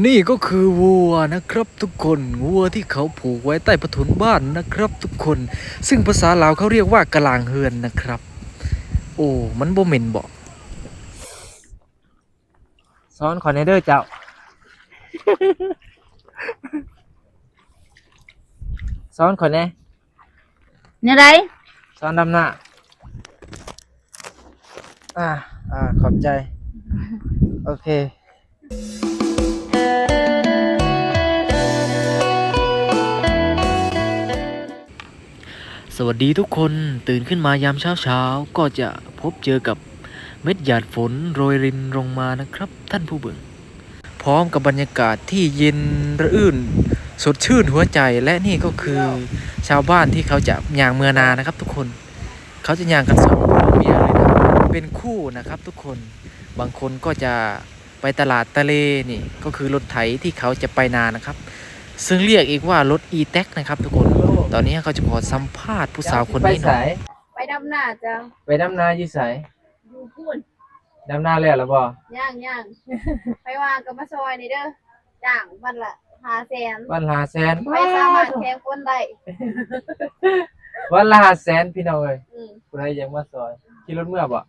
นี่ก็คือวัวนะครับทุกคนวัวที่เขาผูกไว้ใต้ผ้าถุนบ้านนะครับทุกคนซึ่งภาษาลาวเขาเรียกว่ากะลางเฮือนนะครับโอ้มันบ่เหม็นบ่ซ้อนขอในเด้อเจ้าซ้อนขอแน่เนี่ยไรซ้อนดำหน้าอ่าขอบใจโอเคสวัสดีทุกคนตื่นขึ้นมายามเช้าก็จะพบเจอกับเม็ดหยาดฝนโรยรินลงมานะครับท่านผู้เบิ่งพร้อมกับบรรยากาศที่เย็นระอื่นสดชื่นหัวใจและนี่ก็คือชาวบ้านที่เขาจะย่างเมือนานะครับทุกคนเขาจะย่างกันสองผัวเมียเลยนะเป็นคู่นะครับทุกคนบางคนก็จะไปตลาดทะเลนี่ก็คือรถไถที่เขาจะไปนานะครับซึ่งเรียกอีกว่ารถอีแท็กนะครับทุกคนตอนนี้เขาจะขอสัมภาษณ์ผู้สาวคนนี้หน่อยไปดำหน้าจ้าไปดำนาอยู่ไสอยู่พูนดำนาแล้วหรือบ่ย่างไปวางกับมาซอยนี่เด้อจ้างวันละ500,000วันละ500,000ไปสามารถแข่งคนได้วันละ500,000พี่น้องเอ้ยผู้ใดยังมาซอยขี่รถเมื่อบ่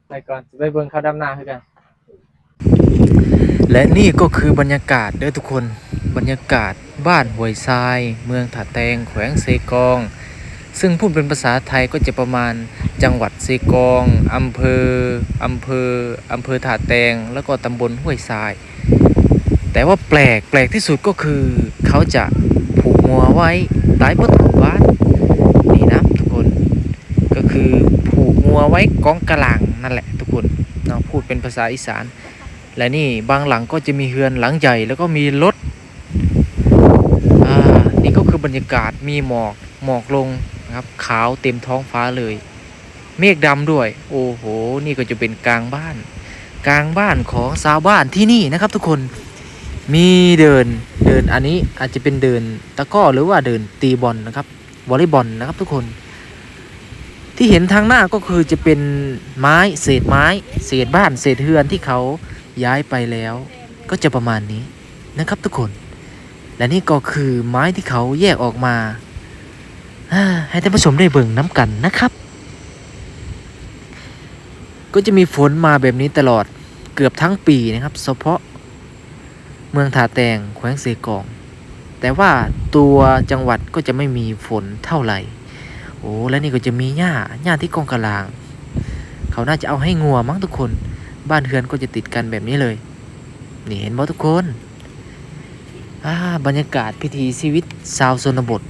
ไปก่อนสิไปเบิ่งเขาดำนาคือกันและนี่ก็คือบรรยากาศเด้อทุกคนบรรยากาศบ้านห้วยทรายเมืองถาแตงแขวงเซกองซึ่งพูดเป็นภาษาไทยก็จะประมาณจังหวัดเซกองอำเภอถาแตงแล้วก็ตำบลห้วยทรายแต่ว่าแปลกที่สุดก็คือเขาจะผูกงัวไว้ใต้ผ้าถุงบ้านนี่นะทุกคนก็คือผูกงัวไว้กองกะหลังนั่นแหละทุกคนเนาะพูดเป็นภาษาอีสานและนี่บางหลังก็จะมีเฮือนหลังใหญ่แล้วก็มีรถนี่ก็คือบรรยากาศมีหมอกลงนะครับขาวเต็มท้องฟ้าเลยเมฆดำด้วยโอ้โหนี่ก็จะเป็นกลางบ้านของชาวบ้านที่นี่นะครับทุกคนมีเดินอันนี้อาจจะเป็นเดินตะก้อหรือว่าเดินตีบอลนะครับวอลเลย์บอลนะครับทุกคนที่เห็นทางหน้าก็คือจะเป็นไม้เศษบ้านเศษเฮือนที่เขาย้ายไปแล้วก็จะประมาณนี้นะครับทุกคนและนี่ก็คือไม้ที่เขาแยกออกมาให้ท่านผู้ชมได้เบิ่งน้ำกันนะครับก็จะมีฝนมาแบบนี้ตลอดเกือบทั้งปีนะครับเฉพาะเมืองถาแตงแขวงเซกองแต่ว่าตัวจังหวัดก็จะไม่มีฝนเท่าไหร่โอ้และนี่ก็จะมีหญ้าที่กองกะลางเขาน่าจะเอาให้งัวมั้งทุกคนบ้านเรือนก็จะติดกันแบบนี้เลยนี่เห็นบ่ทุกคนบรรยากาศพิธีชีวิตชาวชนบท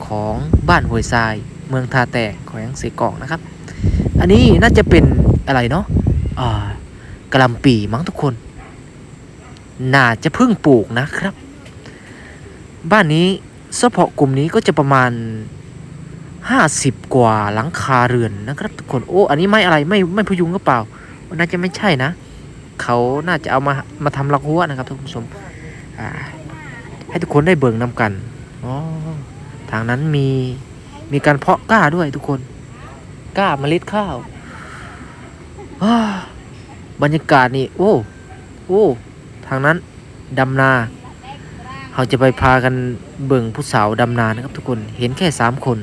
ของบ้านห้วยทรายเมืองทาแตกแขวงเสกองนะครับอันนี้น่าจะเป็นอะไรเนาะกะหล่ำปีมั้งทุกคนน่าจะเพิ่งปลูกนะครับบ้านนี้เฉพาะกลุ่มนี้ก็จะประมาณ50กว่าหลังคาเรือนนะครับทุกคนโอ้อันนี้ไม่อะไรไม่พยุงก็เปล่าน่าจะไม่ใช่นะเขาน่าจะเอามาทำลักหัวนะครับท่านผู้ชมให้ทุกคนได้เบิ่งนำกันอ๋อทางนั้นมีการเพาะกล้าด้วยทุกคนกล้าเมล็ดข้าวบรรยากาศนี่โอ้ทางนั้นดำนาเขาจะไปพากันเบิ่งผู้สาวดำนานะครับทุกคนเห็นแค่3คน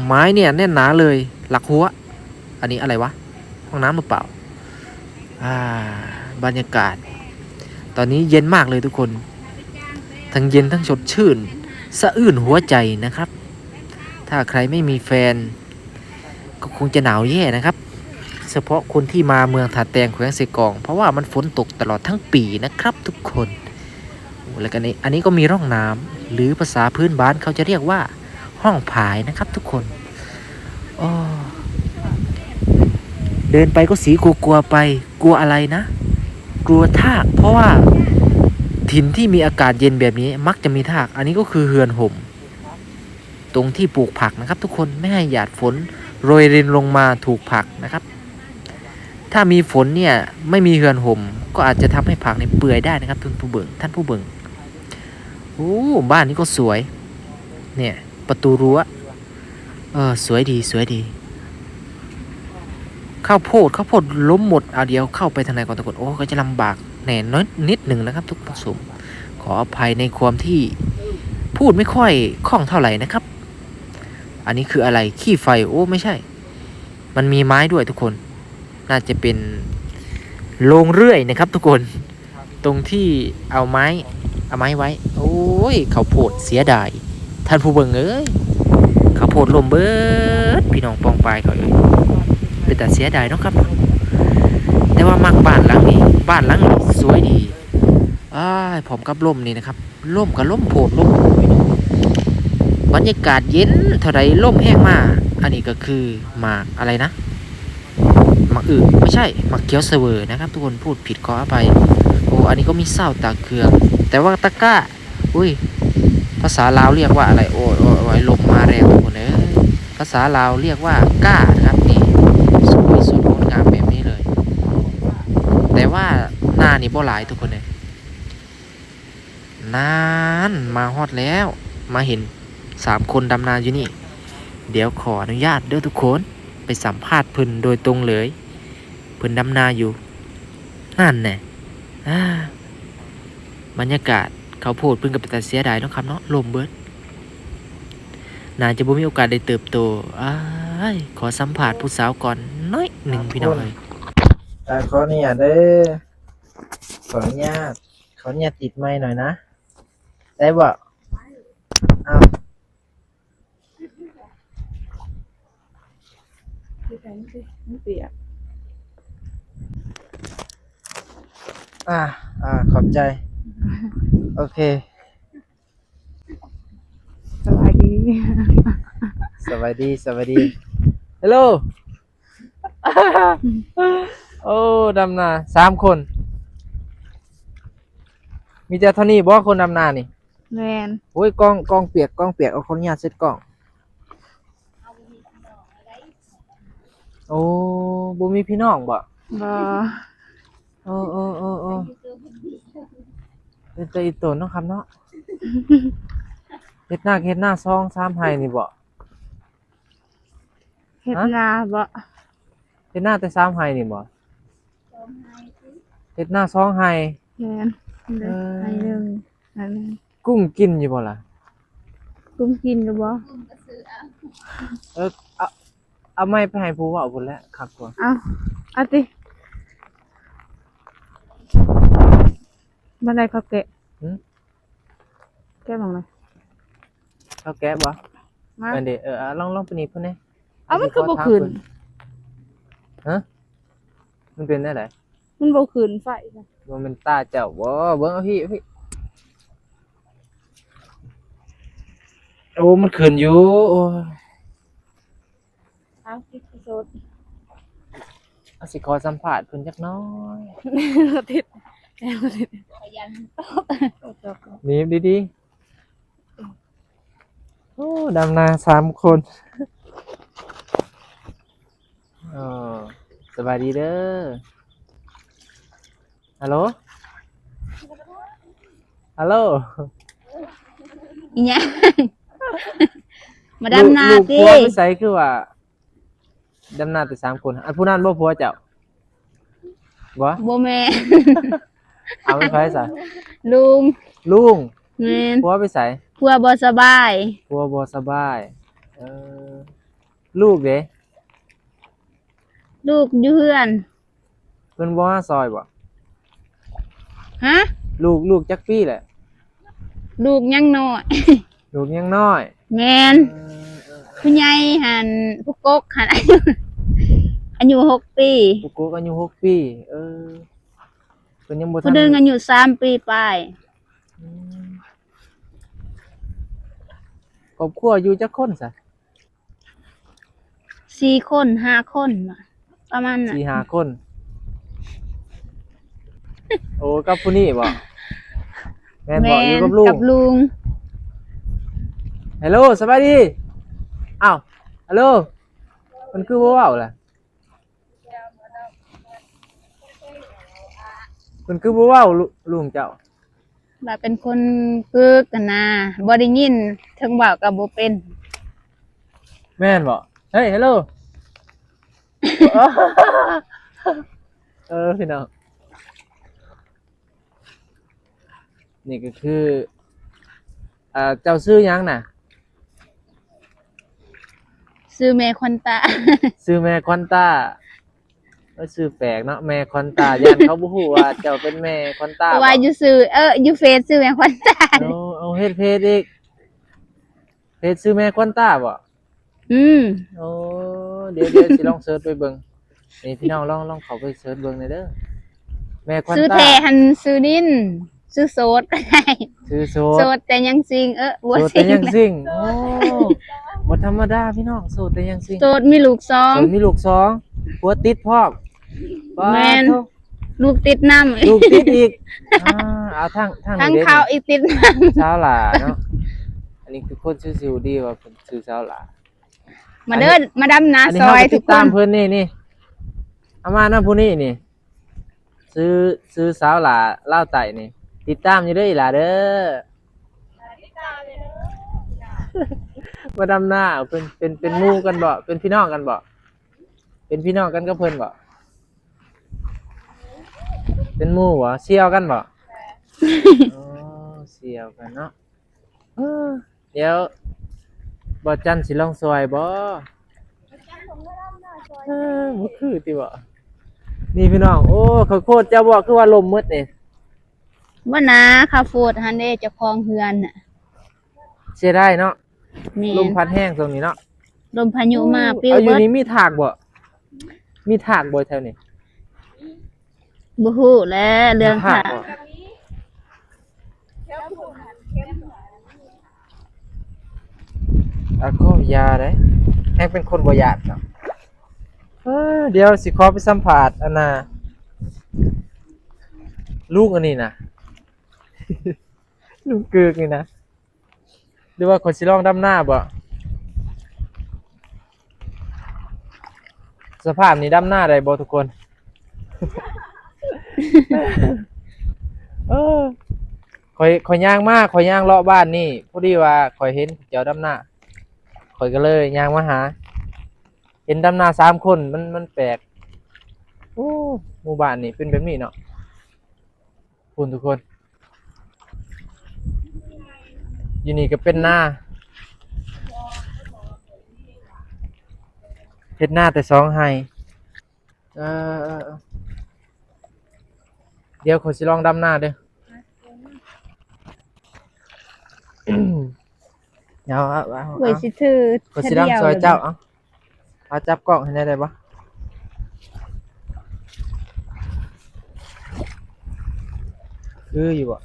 ไม้เนี่ยแน่นหนาเลยหลักหัวอันนี้อะไรวะห้องน้ำหรือเปล่าบรรยากาศตอนนี้เย็นมากเลยทุกคนทั้งเย็นทั้งสดชื่นสะอื้นหัวใจนะครับถ้าใครไม่มีแฟนก็คงจะหนาวแย่นะครับเฉพาะคนที่มาเมืองถาแตงแขวงเสกองเพราะว่ามันฝนตกตลอดทั้งปีนะครับทุกคนแล้วกันอันนี้ก็มีร่องน้ำหรือภาษาพื้นบ้านเขาจะเรียกว่าห้องผายนะครับทุกคนเดินไปก็สีกลัวไปกลัวอะไรนะกลัวทากเพราะว่าถิ่นที่มีอากาศเย็นแบบนี้มักจะมีทากอันนี้ก็คือเฮือนห่มตรงที่ปลูกผักนะครับทุกคนไม่ให้หยาดฝนโรยรินลงมาถูกผักนะครับถ้ามีฝนเนี่ยไม่มีเฮือนห่มก็อาจจะทำให้ผักในเปื่อยได้นะครับท่านผู้เบิ่งบ้านนี้ก็สวยเนี่ยประตูรั้วสวยดีค ข้าวโพดล้มหมดเอาเดียวเข้าไปทางไหนก่อนทุกคนโอ้ก็จะลำบากแหน่น้อยนิดหนึ่งนะครับทุกผู้ชมขออภัยในความที่พูดไม่ค่อยคล่องเท่าไหร่นะครับอันนี้คืออะไรขี้ไฟโอ้ไม่ใช่มันมีไม้ด้วยทุกคนน่าจะเป็นโรงเรื่อยนะครับทุกคนตรงที่เอาไม้ไว้โอ้ยข้าวโพดเสียดายท่านผู้เบิ่งเอ้ยข้าวโพดลมเบิดพี่น้องปองปายเขาเอ้ยเป็นแต่เสียดายเนาะครับแต่ว่ามักบ้านหลังนี้สวยดีผมกับล่มนี่นะครับล่มกับล่มโพดล่มบรรยากาศเย็นเท่าไรล่มแห้งมาอันนี้ก็คือหมากอะไรนะหมากไม่ใช่หมากเขียวเสวยนะครับทุกคนพูดผิดขออภัยโอ้อันนี้ก็มีเศร้าตาเคืองแต่ว่าตะกร้าอุ้ยภาษาลาวเรียกว่าอะไรโอ้ยลมมาแรงทุกคนเอ้ยภาษาลาวเรียกว่าก้านะครับนี่สวยสดงดงามแบบนี้เลยแต่ว่าหน้านี่บ่หลายทุกคนเลยนานมาฮอดแล้วมาเห็น3 คนดำนาอยู่นี่เดี๋ยวขออนุญาตเด้อทุกคนไปสัมภาษณ์เพิ่นโดยตรงเลยเพิ่นดำนาอยู่นั่นแน่บรรยากาศเขาโพดเพิ่นกับแต่เสียดายเนาะครับเนาะลมเบิดน่าจะบ่มีโอกาสได้เติบโตขอสัมภาษณ์ผู้สาวก่อนน้อยหนึ่งพี่น้องเอ้ยขออนุญาตเด้อขออนุญาตติดไมค์หน่อยนะได้บ่อ้าวขอบใจโอเคสบายดี ฮัลโหลโอ้ดำนา3 คนมีแต่เท่านี้บ่คนดำนานี่แมนโอ้ยกล้องเปียกเอาคนอนุญาตเซ็ตกล้องโอ้บ่มีพี่น้องบ่บ่เออเป็นใจอีตนเนาะครับเนาะเฮ็ดหน้า2-3ไห้นี่บ่ เฮ็ดนาบ่ เฮ็ดหน้าแต่3ไห้นี่บ่เฮ็ดหน้า2ไห้แมนให้หนึ่งให้หนึ่งกุ้งกินอยู่บ่ล่ะกุ้งกินหรือบ่เอาไม้ไปให้ผู้เว้าพุ่นแหละครับกว่าเอาติบันไดเขาแกะแกะบังเลยเขาแกะบ่อันนี้ลองไปนี่เพิ่นแหน่มันคือบ่ขึ้นฮะมันเป็นได้ไดมันบ่ขึ้นไฟจ้ะบ่แม่นตาเจ้าบ่เบิ่งเอาพี่โอ้มันขึ้นอยู่โอ้ติดโซดสิขอสัมภาษณ์เพิ่นจักน้อยติดขยันตบนี่ดีๆโอ้ดำนา3 คนสบายดีเด้อฮัลโหลอีหยังมาดำนาติลูกผัวไปไสคือว่าดำนาแต่3 คนอันผู้นั้นบ่ผัวเจ้าบ่แม่เอาไปไผซะลุงแม่นผัวไปไสผัวบ่สบายลูกเด้ลูกอยู่เฮือนเพิ่นบ่มาซอยบ่ฮะลูกจักปีแหละลูกยังน้อย แม่นผู้ใหญ่หั่นผู้กกหั่นอายุ6 ปีผู้กกอายุ6 ปีเพิ่นยังบ่ทันผู้นึงอายุ3 ปีปลายครอบครัวอยู่จักคนซะ4 คน 5 คนประมาณนั้น4-5 คนโอ้กับผู้นี้บ่แม่นบ่อยู่กับลุงฮัลโหลสบายดีอ้าวฮัลโหลมันคือบ่เว้าล่ะมันคือบ่เว้าลุงเจ้าว่าเป็นคนกึกกันนะบ่ได้ยินถึงเว้าก็บ่เป็นแม่นบ่เฮ้ยฮัลโหล พี่น้องนี่ก็คือเจ้าซื้อหยังน่ะ ซื้อแม่ควันตา ซื้อแม่คอนตาซื้อแปลกเนาะแม่คอนตาย่านเขาบ่ฮู้ว่าเจ้าเป็นแม่คอนตา เพราะว่าอยู่ซื้ออยู่เฟซซื้อแม่ควันตา เอาเฮ็ดเพจอีกเพจซื้อแม่คอนตาบ่ อืม โอ้เดี๋ยวสิลองเสิร์ชไปเบิ่งนี่พี่น้องลองเข้าไปเสิร์ชเบิ่งหน่อยเด้อแม่คอน ซื้อ ตา แทหันซื้อดินซื้อโสดก็ได้ ซื้อโส โส ด ดแต่ยังซิงบัว โสด ซิ แต่ ง ยังซิ่งโอ้บ่ธรรมดาพี่น้องโสดแต่ยังซิ่ง โสดมีลูกสอง โสดมีลูกสองผัวติดพร้อม แม่น ว้าว ลูกติดน้ำ ลูกติดอีกเอาทั้ง ทั้ง นี้ เขาอีกติดน้ สาวหลาเนาะอันนี้คือคนชื่อซิวดีว่าเป็นชื่อสาวหลา ำมาเดินมาดำนา อันนี้ ซ เฮา อย ก็ ทุ ติ ก ด ค ตาม น เพิ่นนี่เอามานะผู้นี้นี่ซื้อสาวหลาเล่าวไต่นี่ ติดตามอยู่เด้ออีหล่าเด้อมาดำหน้าเป็นหมู่กันบ่เป็นพี่น้องกันบ่เป็นพี่น้องกันกับเพิ่นบ่เป็นหมู่บ่เสี่ยวกันบ่ อ๋อเสี่ยวกันเนาะเออเดี๋ยวบ่จันสิลองซอยบ่บ่คือติบ่นี่พี่น้องโอ้ข้าวโพดเจ้าบ่คือว่าลมมืดนี่ ว่านะคาโฟดฮันเดเจะคลองเฮือนน่ะ เสียได้เนาะ นี่ ลมพัดแห้งตรงนี้เนาะ ลมพายุมาปิ้ว เอาอยู่ เบิด นี่มีถากบ่มีถากบ่แถวนี้ บ่ฮู้แล้วเรื่อง มี ค่ะ บ่ก็ยาได้แห้งเป็นคนบ่หยาดเนาะเดี๋ยวสิขอไปสัมภาษณ์อันน่ะลูกอันนี้น่ะ ลูกเกือกนี่นะหรือว่าคนสิลองดำหน้าบ่สภาพนี้ดำหน้าได้บ่ทุกคน เออข่อยย่างมาข่อยย่างเลาะบ้านนี่พอดีว่าข่อยเห็นเจ้าดำหน้าข่อยก็เลยย่างมาหา เห็นดำหน้า3คนมันแปลกโอ้หมู่บ้านนี่เป็นแบบนี้เนาะคุณทุกคนอยู่นี่ก็เป็นหน้าเฮ็ดหน้าแต่2ไห้เออเดี๋ยวข่อยสิลองดำหน้าเด้อ เดี๋ยวเอา ไว้สิถือ ข่อยสิดำซอยเจ้าเอาจับกล้องให้ได้บ่คืออยู่บ่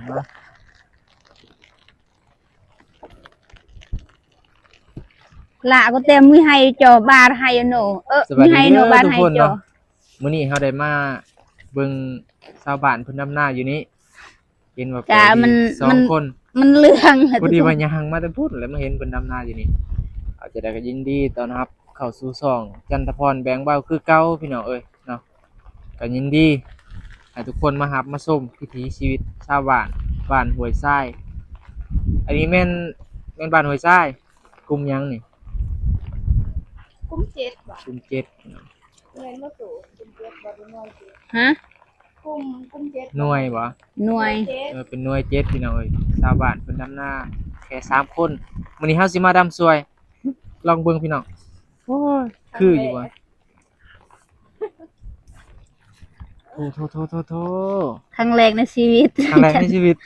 มา ละก็เต็มมีให้จอบาร์ให้โนมีให้โนบาร์ให้จอ มื้อนี้เฮาได้มาเบิ่งชาวบ้านเพิ่นดำนาอยู่นี่เห็นว่า จ้ามัน สองคน มันเรื่อง พอดีว่ายังมาแต่พูดแล้วมาเห็นเพิ่นดำนาอยู่นี่อาจจะได้ก็ยินดีต้อนรับเข้าสู่ช่องจันทพรแบงค์เบาคือเก่าพี่น้องเอ้ยเนาะก็ยินดีให้ทุกคนมารับมาชมวิถีชีวิตชาวบ้านห้วยทรายอันนี้แม่นบ้านห้วยทรายกลุ่มหยังนี่ กุ้มเจ็ดบ่ กลุ่ม7พี่น้อง เงินมาสู่กุ้มเจ็ดบ่หน่วยฮะกุ้มเจ็ด หน่วยบ่ หน่วย เป็นหน่วย7พี่น้องเอ้ยชาวบ้านเพิ่นดำนาแค่3คนมื้อนี้เฮาสิมาดำซวย ลองเบิ่งพี่น้องโอ้ยคืออยู่บ่โท ครั้งแรกในชีวิต ครั้งแรกในชีวิต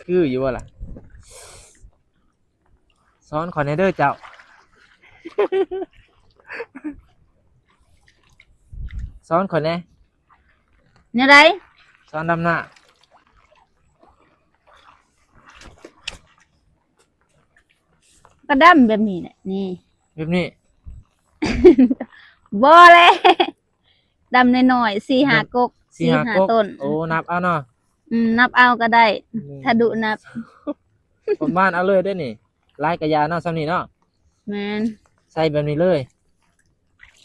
คืออยู่บ่ล่ะสอนขอแหน่เด้อเจ้า สอนขอแหน่ เนี่ยไร สอนดำหน้า ก็ดำแบบนี้แหละนี่ แบบนี้ บ่เลยดำน้อยๆ4-5กก 4-5 4-5ต้น โอ้นับเอาเนาะ นับเอาก็ได้ ถ้าดุนับ ประมาณเอาเลยเด้อนี่ลายกระยาเนาะซ้ำนี่เนาะ แม่น ใส่แบบนี้เลย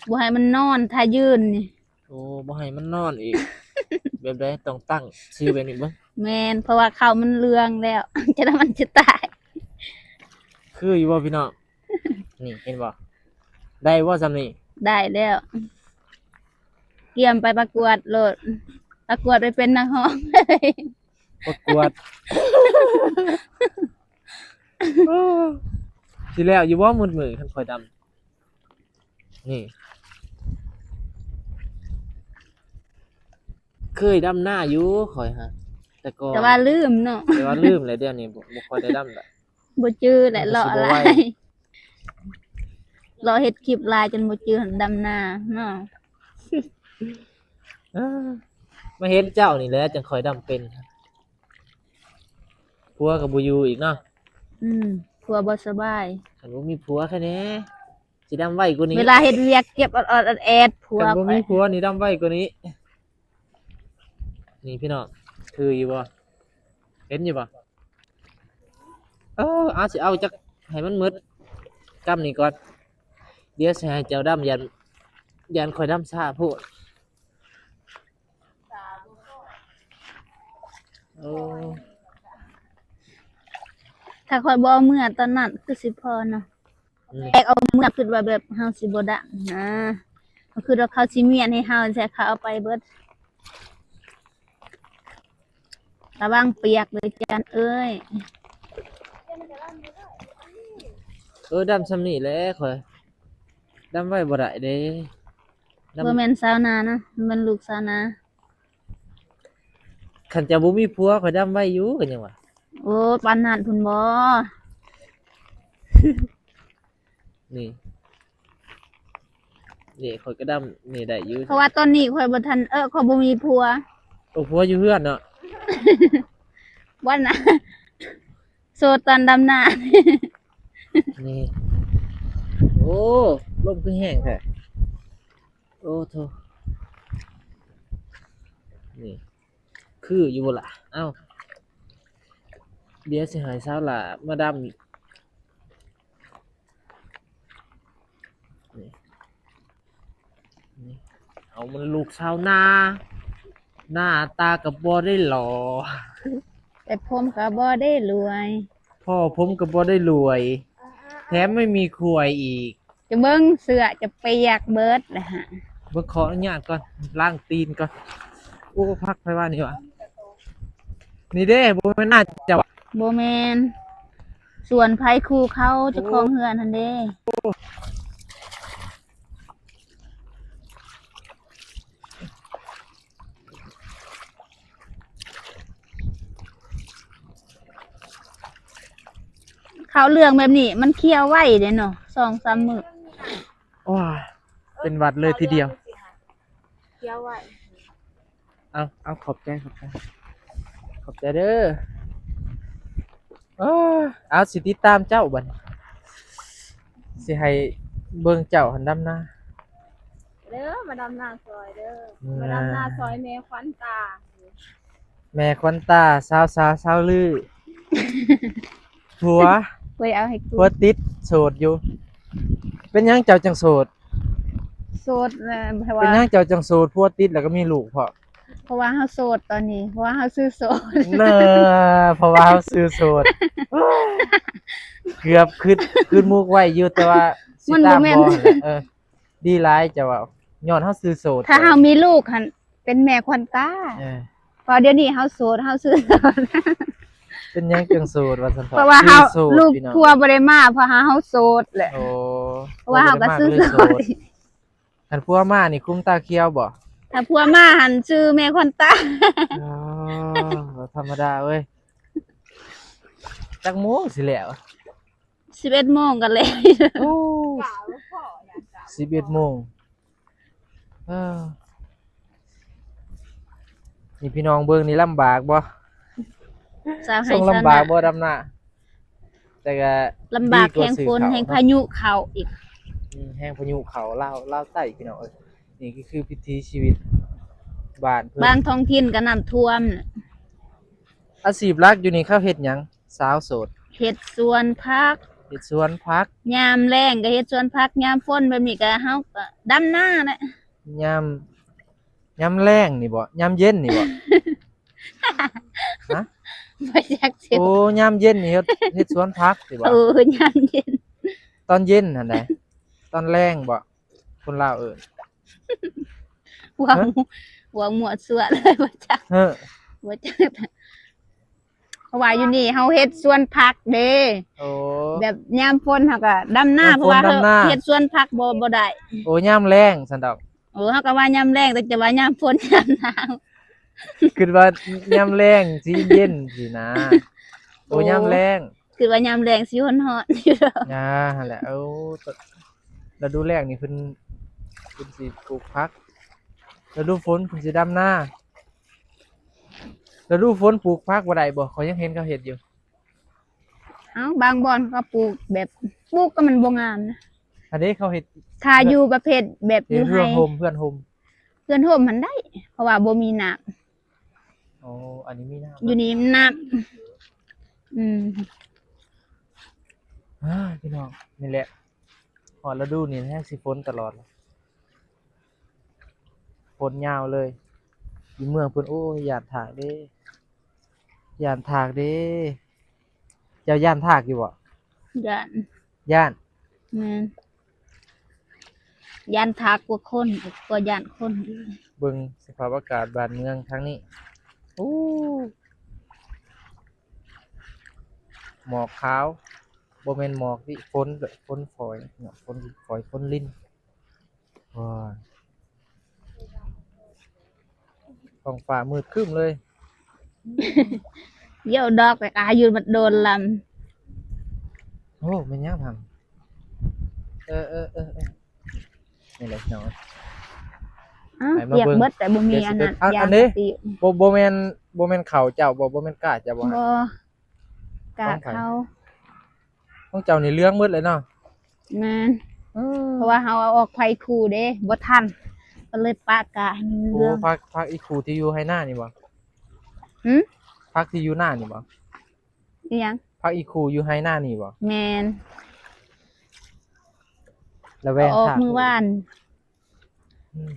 บ่ให้มันนอนถ้ายืนนี่ โอ้บ่ให้มันนอนอีก แบบใดต้องตั้งชื่อแบบนี้เบิ่ง แม่นเพราะว่าเขามันเรืองแล้ว จะได้มันจะตาย คืออยู่บ่พี่น้องนี่เห็นบ่ได้บ่ซำนี้ ได้แล้วเตรียมไปประกวดโลดประกวดไปเป็นนักร้อง ประกวด สิแล้วอยู่บ่มืดๆคันข่อยดำนี่ เคยดำหน้าอยู่ข่อยฮะแต่ก็ แต่ว่าลืมเนาะ แต่ว่าลืมเลยเดี๋ยวนี้บ่ค่อยได้ดำละ บ่จื้อแหละเลาะ มัน อะ สิบ่ ไร ไหว เลาะเฮ็ดคลิปลายจนบ่จื้อหันดำหน้าเนาะ มาเห็นเจ้านี่แหละจังค่อยดำเป็นผัวก็บ่อยู่อีกเนาะ ผัวบ่สบาย คันบ่มีผัวแค่นี้สิดำไว้กว่านี้ เวลาเฮ็ดเวียกเก็บออดๆแอดๆผัว คันบ่ ไป มีผัวนี่ดำไว้กว่านี้ นี่พี่น้องคืออยู่บ่เห็นอยู่บ่เอาสิเอาจักให้มันหมดกำนี่ก่อนเดี๋ยวสิให้เจ้าดำยันค่อยดำช้าโพดโอ้ ถ้าค่อยบ่เอาเมื่อตอนนั้นคือสิพอเนาะ อืม แอกเอาเมื่อคือว่าแบบเฮาสิบ่ดังนะก็คือว่าเขาสิเมียนให้เฮาแต่เขาเอาไปเบิดระวังเปียกเลยจานเอ้ย ดำซ้ำนี่แหละข่อยดำไว้บ่ได้เด้ด บ่แม่นสาวนานะมันลูกสาวนา ำคันจะบ่มีผัวข่อยดำไว้อยู่กันยังวะ โอ้ปานนั้นพุ่นบ่ นี่นี่ข่อยก็ดำนี่ได้อยู่ เพราะว่าตอนนี้ข่อยบ่ทันข่อยบ่มีผัว โอ้ผัวอยู่เฮือนเนาะ วันน่ะ โสดตอนดำนา นี่โอ้ลมคือแห้งแท้โอ้โธ่นี่คืออยู่บ่ล่ะเอ้าเดี๋ยวสิให้สาวหล่ามาดำอีกนี่นี่เอามันลูกชาวนาหน้าตาก็บ่ได้หล่อ แต่ผมก็บ่ได้รวย พ่อผมก็บ่ได้รวย แถมไม่มีครัวอีก จะเบิ่งเสื้อจะเปียกเบิดนะฮะ เบิ่งขออนุญาตก่อนล้างตีนก่อนโอ้พักไปว่านี่วะนี่เด้บ่แม่นน่าจะวะ บ่แม่นส่วนไผคู่เขาเจ้าของเฮือนหั่นเด้เขาวเรื่องแบบนี้มันเคี่ยวไว้เด้เนาะ2-3 มื้อ โอ้ยเป็นหวัดเลยทีเดียว เคี่ยวไว้ เอาขอบใจขอบใจเด้อเอาสิติดตามเจ้าบัดนี้สิให้เบิ่งเจ้าหันดำนา เด้อมาดำนาซอยเด้อ มา มา ดำ ดำ นา นา ซ ซ อ อย ยแม่ควันตา แม่ควันตาสาวลือผัว เว้ยเอาให้กู ผัวติดโสดอยู่ เป็นหยังเจ้าจังโสด โสดเพราะ เป็น ว่า หยังเจ้าจังโสดผัวติดแล้วก็มีลูกพอ เพราะว่าเฮาโสดตอนนี้ เพราะว่าเฮาซื้อโสด เนอเพราะว่าเขาซื้อโสด เกือบขึ้นมุกไว้อยู่แต่ว่าสิ มัน ตาม บ่แม่ บ่ น นั่นแหละดีหลายจะว่าย้อนเฮาซื้อโสด ถ้าเฮามีลูกหั่นเป็นแม่ควันตา เออ เพราะเดี๋ยวนี้เฮาโสดเฮาซื้อโสด เป็นหยังจังโสดว่าซั่น เพราะว่าเฮา ซื้อโสด ลูก พี่น้อง พัวบ่ได้มาเพราะเฮาโสดแหละ โอ้ เพราะว่าเฮาก็ซื้อ บ่ได้ โส มาก ด เลยโสดคันผัวมานี่คุ้มตาเขียวบ่ ถ้าพัวมาหั่นชื่อแม่ควันตา อ๋อบ่ธรรมดาเว้ยจักโมงสิแล้ว 11โมงกันเลย โอ้11โมงเออนี่พี่น้องเบิ่งนี่ลำบากบ่ สาวให้ ส่ง สาว ลำบาก นา บ่ดำหน้าแต่ก็ ลำบาก ดี แห่ง ซื้อ ฝน ข้ว แห่งพายุเข้าอีก แห่งพายุเขาลาวใต้พี่น้องเอ้ยนี่ก็คือพิถีชีวิตบ้านเพิ่น บางท้องถิ่นก็น้ำท่วม อาชีพหลักอยู่นี่เขาเฮ็ดหยังสาวโสด เฮ็ดสวนผัก เฮ็ดสวนผัก ยามแล้งก็เฮ็ดสวนผักยามฝนแบบนี้ก็เฮาก็ดำนาแหละ ยาม ยามแรงนี่บ่ยามเย็นนี่บ่ ฮะ บ่จักสิ โอ้ยามเย็นนี่เฮ็ดสวนผักสิบ่ ยามเย็น ตอนเย็นหั่นใดตอนแรงบ่คนลาวเอิ้น ว่าว่าหมวดสั่วเลยบ่จัก เฮ้อ บ่จักเพราะว่าอยู่นี่เฮาเฮ็ดสวนผักเด้ โอ้ แบบยามฝนเฮาก็ดำนาย ามฝน เพราะว่า ดำนา เฮ็ดสวนผักบ่ได้ โอ้ยามแรงซั่นดอก เฮาก็ว่ายามแล้งแต่จะว่ายามฝนยามหนาว คิดว่ายามแรงสิเย็นสินะ โอ้ยามแรง คือว่ายามแล้งสิร้อนอยู่ดอก ยาหั่นแหละเอ้าฤดูแล้งนี่เพิ่นสิปลูกผักฤดูฝนเพิ่นสิดำนาฤดูฝนปลูกผักบ่ได้บ่เขายังเห็นเขาเฮ็ดอยู่ เอ้าบางบ่อนก็ปลูกแบบปลูกก็มันบ่งามนะ อันนี้เขาเฮ็ด ถ้าอยู่ประเภทแบบอ เฮ็ด ยู่ เพื่ ให้ อโฮมเพื่อนโฮม เพื่อนร่วมมันได้ เพราะว่าบ่มีน้ำ โอ้อันนี้มีน้ำ อยู่นี่มันน้ำพี่น้องนี่แหละฮอดฤดูนี่แฮงสิฝนตลอดเลยฝนยาวเลยอยู่เมืองเพิ่นโอ้ยย่านทากเด้ย่านทากเด้เจ้าย่านทากอยู่บ่ ย่าน ย่าน แม่นย่านทากกว่าคนกว่าย่านคนอีก เบิ่งสภาพอากาศบ้านเมืองครั้งนี้โอ้หมอกขาวบ่แม่นหมอกที่ฝนเด้อฝนฝอยเนาะฝนฝอยฝนลิ้นว้าท้องฟ้ามืดครึ้มเลย เยี่ยวดอกแต่อายุมันโดนล โอ้แม่นยังพังนี่แหละพี่น้อง ำอ้าว ไหนมา เปียก เบิ่ง เบิดแต่บ่มีอันนั้น อัน ยาง นี้ ติ บ่แม่นเขาเจ้าบ่แม่นกาเจ้าบ่ บ่กะเขา ของเจ้านี่เหลืองหมดเลยเนาะ แม่นเพราะว่าเฮาเอาออกไผคู่เด้บ่ทันก็เลยปากะให้มัน โอ้ เรื่อง พักอีครูที่อยู่ให้หน้านี่บ่ หึ พักที่อยู่หน้านี่บ่ อีหยัง พักอีครูอยู่ให้หน้านี่บ่ แม่น ระแวง เอาออก ทาง มือว่าน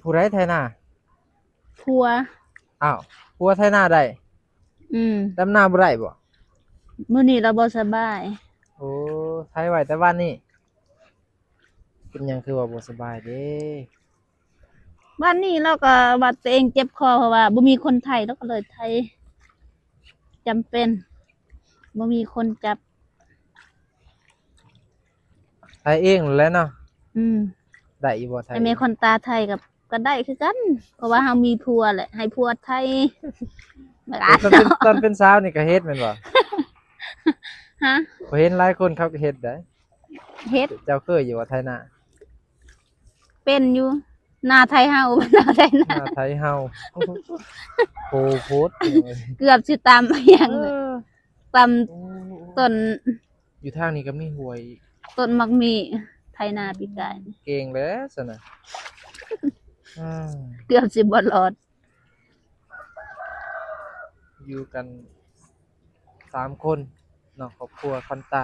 ผู้ใดไทยหน้า พัว อ้าวผู้ว่าไทยหน้าได้ อืม ดำนาบ่ได้บ่ มื้อนี้เราบ่สบาย โอ้ไทยไว้แต่วันนี้เป็นหยังคือว่าบ่สบายเด้ วันนี้เราก็ว่าตัวเองเจ็บคอเพราะว่าบ่มีคนไทยเราก็เลยไทยจำเป็นบ่มีคนจับ ไทยเองแหล้วเนาะ อืม ได้อีบ่ไทย แต่มีคนตาไทยกับก็ได้คือกัน เพราะว่าเฮามีผัวแหละ ให้ผัวไทยแบบ เออตอนเป็นสาวนี่ก็เฮ็ดแม่นบ่ ฮะ ข้อยเห็นหลายคนเขาก็เฮ็ดได้ เฮ็ด เจ้าเคยอยู่ว่าไทยหน้า เป็นอยู่หน้าไทยเฮา หน้าไทยหน้า หน้าไทยเฮาโหโพด เกือบสิตามมาอย่างเลยตามต้น อยู่ทางนี้ก็มีหวย ต้นมักมีไทยนาปีกาย เก่งแล้วสนะา เกือบสิบ่รอด อยู่กัน3คนเนาะครอบครัวคอนตา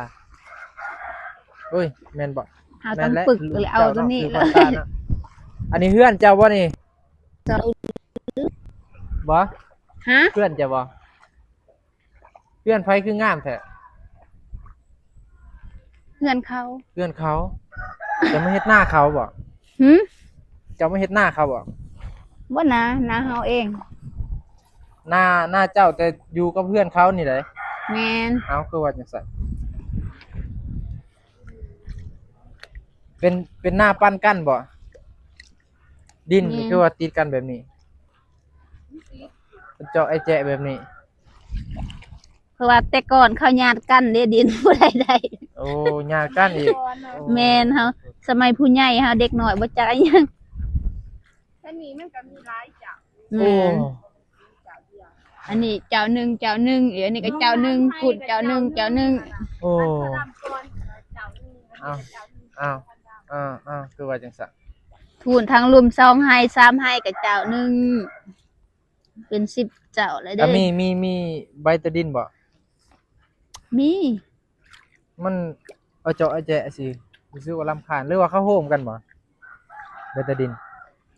โอ้ยแม่นบ่ เฮา แม่ ต้อน ง และ ฝึกเลยเอาตัวนี้ คือ เล คอย นตาเนาะอันนี้เพื่อนเจ้าบ่นี่ เจ้า บ่ ฮะ เพื่อนเจ้าบ่เพื่อนไผคืองามแท้ เพื่อนเขา เพื่อนเขาจะมาเฮ็ดหน้าเขาบ่ หึ จะมาเฮ็ดหน้าเขาบ่ บ่นะนาเฮาเอง หน้าเจ้าแต่อยู่กับเพื่อนเขานี่แหละ แม่น เอาคือว่าจังซั่นเป็นหน้าปั้นกั้นบ่ดินนี่คือว่าติดกันแบบนี้เป็นเจาะไอ้แจะแบบนี้ เพราะว่าแต่ก่อนเขาญาติกันเด้ดินผู้ใดได้ โอ้ยากั้นอีก แม่นเฮาสมัยผู้ใหญ่เฮาเด็กน้อยบ่จักอิหยัง ถ้ามีมันก็มีหลายจับ โอ้ แม่นอันนี้เจ้าหนึ่งเจ้าหนึ่งอันนี้ก็เจ้าหนึ่งพูดเจ้าหนึ่งเจ้าหนึ่ง โอ้ ตามก่อนเจ้านี่ อ้าวอ้าวคือว่าจังซั่น พูดทั้งรวม2ให้3ให้ก็เจ้าหนึ่งเป็น10เจ้าเลยเด้ อ่ะมีใบตะดินบ่ มี มันเอาเจาะไอ้แจะสิรู้สึกว่ารำคาญหรือว่าเขาโฮมกันบ่ใบตะดิน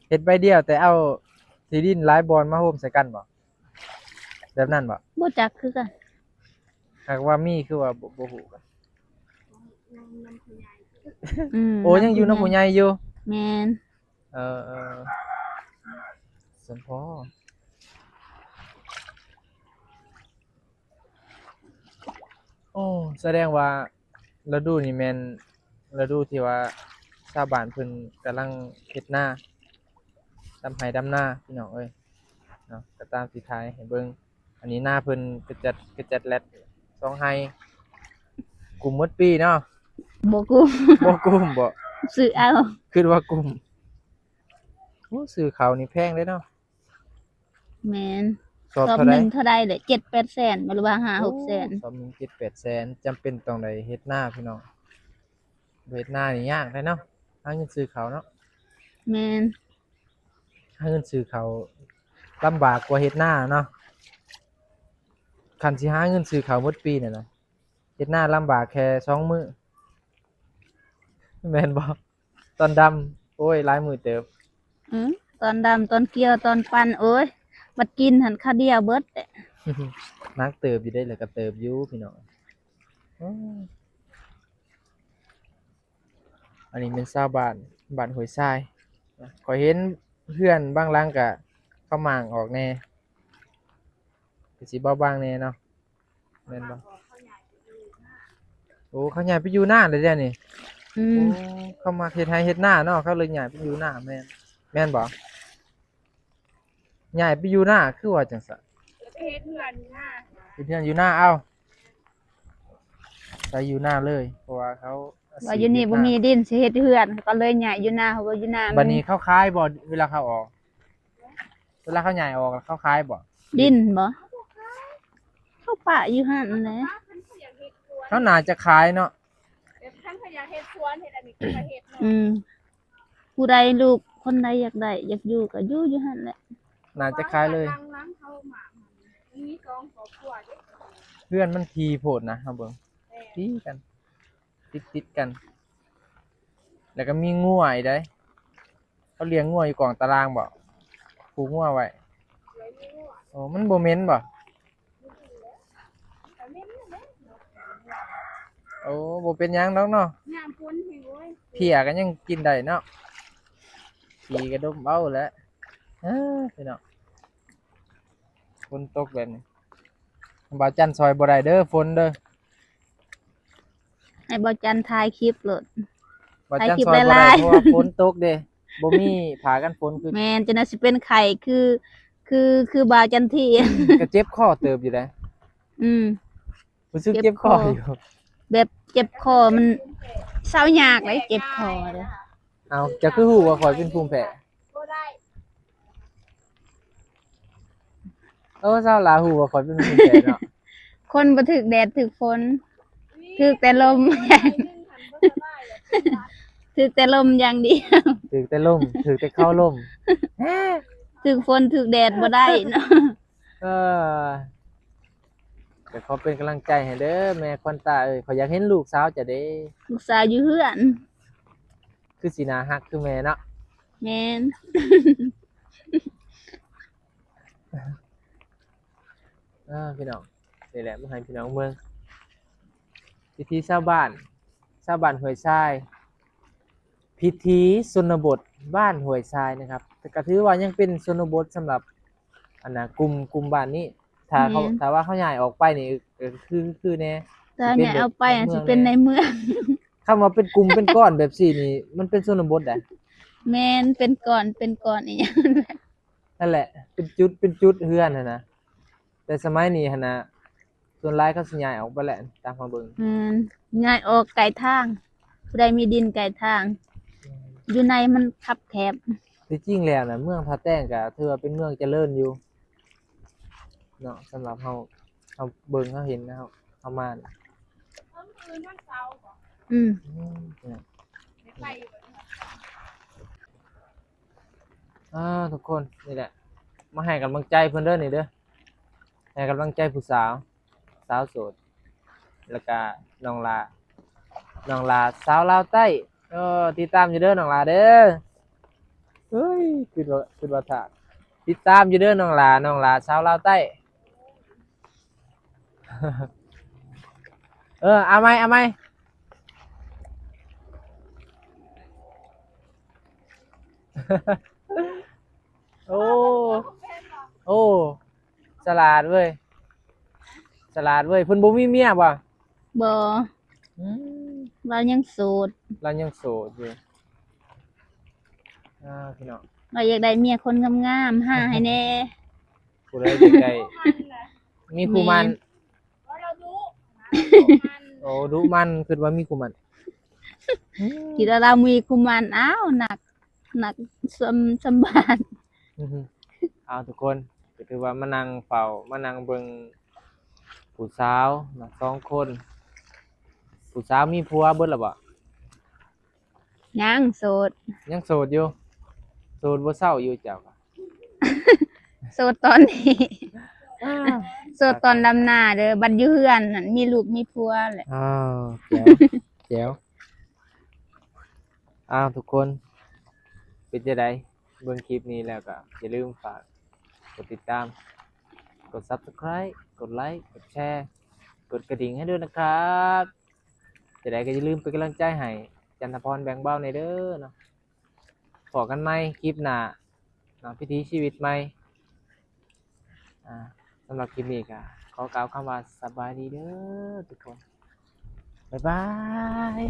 เฮ็ดใบเดียวแต่เอา ที่ดินหลายบอนมาโฮมใส่กันบ่แบบนั้นบ่ บ่จักคือกัน หากว่ามีคือว่าบ่ฮู้กัน โอ้ยังอยู่นำผู้ใหญ่อยู่ แม่น เออสมพอโอ้แสดงว่าฤดูนี่แม่นฤดูที่ว่าชาวบ้านเพิ่นกำลังเฮ็ดนาดำไร่ดำนาพี่น้องเอ้ยเนาะก็ตามที่ถ่ายให้เบิ่งอันนี้นาเพิ่นกระจัดแลด2ไร่กุมหมดปีเนาะ บ่กู บ่กุมบ่ ซื้อเอา คิดว่ากุมโอ้ซื้อข้าวนี่แพงเด้เนาะ แม่น สอบ สอบ เท่า ห ใด นึ่งเท่าใดเด้7-8แสนบ่หรือว่า5-6แสน สอบหนึ่ง7-8 แสนจำเป็นต้องได้เฮ็ดนาพี่น้องเฮ็ดนานี่ยากเลยเนาะหาเงินซื้อข้าวเนาะ แม่น หาเงินซื้อข้าวลำบากกว่าเฮ็ดนาเนาะคันสิหาเงินซื้อข้าวหมดปีเนี่ยนะเฮ็ดนาลำบากแค่2มื้อแม่นบ่ตอนดำโอ้ยหลายมื้อเติบ ตอนดำตอนเกี่ยวตอนปั่นโอ้ยบัดกินหันข้าวเดียวเบิดแหละ นักเติบอยู่ได้แล้วก็เติบอยู่พี่น้องอ้ออันนี้เป็นชาวบ้านห้วยทรายนะข้อยเห็นเพื่อนบางหลังก็เข้าหมางออกแน่ก็สิเบาบางแน่เนาะแม่นบ่โอ้เขาย้ายไปอยู่นาเลยเด้อนี่ อื โอ้ ม เขามาเฮ็ดไร่เฮ็ดนาเนาะเขาเลยย้ายไปอยู่นาแม่นบ่ย้ายไปอยู่นาคือว่าจังซั่น เฮ็ดเฮือนหน้า ไปเทื่อนอยู่นาเอ้าไปอยู่นาเลยเพราะว่าเขา ว่าอยู่นี่บ่มีดินสิเฮ็ดเฮือนก็เลยย้ายอยู่นาเพราะว่าอยู่นา บั มั ด น นี้เขาขายบ่เวลาเขาออก เวลาเขาย้ายออกแล้วเขาขายบ่ ดินบ่เข้าป่าอยู่หั่นแหละ ท่านเขาอยากเฮ็ดสวน เขาน่าจะขายเนาะ แบบท่านเขาอยากเฮ็ดสวนเฮ็ดอันนี้ก็มาเฮ็ดเนาะ อืมผู้ใดลูกคนใดอยากได้อยากอยู่ก็อยู่หั่นแหละ น่าจะขายเลย ล้างเขาหมามันมี2ครอบครัวเด้ เพื่อนมันทีโพดนะเฮาเบิ่งตีกัน ติดกัน แล้วก็มีงัวอีกเด้เขาเลี้ยงงัวอยู่กองตารางบ่ผูกงัวไว้โอ้มันบ่เหม็นบ่โอ้บ่เป็นหยังดอกเนาะ ยามฝนหิวเว้ย เพียก็ยังกินได้เนาะขี่ก็ดมเอาแหล้วพี่น้องฝนตกแบบนี้บ่าวจันทร์ซอยบ่ได้เด้อฝนเด้อ ให้บ่จันถ่ายคลิปโลด บ่าวจันทร์ ถ่ายคลิป ซอยบ่ ห ได้ ลายๆ เพราะว่าฝนตกเด้บ่มีผ้ากันฝนคือ แม่นจะน่าสิเป็นไข่คือบ่าวจันที ก็เจ็บคอเติบอยู่เด้ อืม รู้สึก เจ็ เจ็บบ ค ค อ อ อยู่ แบบเจ็บคอมันเศร้ายากเลยเจ็บคอเด้อ เอาจะคือฮู้ว่าข่อยเป็นภูมิแพ้ บ่ได้ เศร้าหลาฮู้ว่าข่อยเป็นภูมิแพ้เนาะ คนบ่ถึกแดดถึกฝนถึกแต่ลม ถึกแต่ลมอย่างเดียว ถึกแต่ลมถึกแต่เข้าลม ถึกฝนถึกแดดบ่ได้เนาะ เออก็ขอเป็นกำลังใจให้เด้อแม่ควันตาเอ้ยขอยอยากเห็นลูกสาวจะเด้ ลูกสาวอยู่เฮือน คือสิน่าฮักคือแม่เนาะ แม่น พี่น้องนี่แหละมาให้พี่น้องเมืองพิธีชาวบ้านห้วยทรายพิธีชนบทบ้านห้วยทรายนะครับแต่ก็ถือว่ายังเป็นชนบทสำหรับอันน่ะกลุ่มบ้านนี้ถ้าว่าเขาย้ายออกไปนี่คือแน่ ถ้าเนี่ยเอาไปอะสิเป็นในเมือง คำว่าเป็นกลุ่มเป็นก้อนแบบสี่นี่มันเป็นชนบทได้ แม่นเป็นก่อนอีหยัง นั่นแหละเป็นจุดเฮือนน่ะนะแต่สมัยนี้หั่นน่ะส่วนหลายเขาสิย้ายออกไปแหละตามความเบิ่ง ง่ายออกไกลทางผู้ใดมีดินไกลทาง อยู่ในมันคับแคบ ที่จริงแล้วน่ะเมืองท่าแต้งก็ถือว่าเป็นเมืองเจริญอยู่เนาะสำหรับเฮาเบิ่งเฮาเห็นนะครับเฮามาน่ะ ต้นคืนวันเสาร์บ่ อืม เนี่ย ได้ไปอยู่บ่เนี่ย ทุกคนนี่แหละมาให้กำลังใจเพิ่นเด้อนี่เด้อให้กำลังใจผู้สาวโสดแล้วก็น้องลาสาวลาวใต้ติดตามอยู่เด้อน้องลาเด้อเฮ้ยคือว่าถาก ติดตามอยู่เด้อน้องหลาสาวลาวใต้ เอาไหม โอ้โอ้สลาดเว้ยเพิ่นบ่มีเมียบ่ บ่ อืม เรายังโสด เรายังโสดอยู่พี่น้อง เราอยากได้เมียคนงามๆหาให้แน่ ผู้ใดอยากได้มีคู่มันโอ้ดุมันคือว่ามีคู่มัน คิดว่าเรามีคุมันอ้าวหนักสมบัติ อือฮึเอาทุกคนก็ถือว่ามานั่งเฝ้ามานั่งเบิ่งผู้สาวนะ2 คนผู้สาวมีผัวเบิดแล้วบ่ ยังโสด ยังโสดอยู่โสดบ่เศร้าอยู่เจ้าก็ โสดตอนนี้โสดตอนดำหน้าเด้อบัดอยู่เฮือนนั่นมีลูกมีผัวแหละ อ้าวแจ๋วอ้าวทุกคนเป็นจังไดเบิ่งคลิปนี้แล้วก็อย่าลืมฝากกดติดตามกด Subscribe กดไลค์กดแชร์กดกระดิ่งให้ด้วยนะครับจะได้ก็อย่าลืมเป็นกำลังใจให้จันทพรแบ่งเบาในอยเด้อเนาะพอกันใหม่คลิปหน้าเนาะพิถีชีวิตใหม่สำหรับคลิปนี้ก็ขอกล่าวคำว่าสบายดีเด้อทุกคนบ๊ายบาย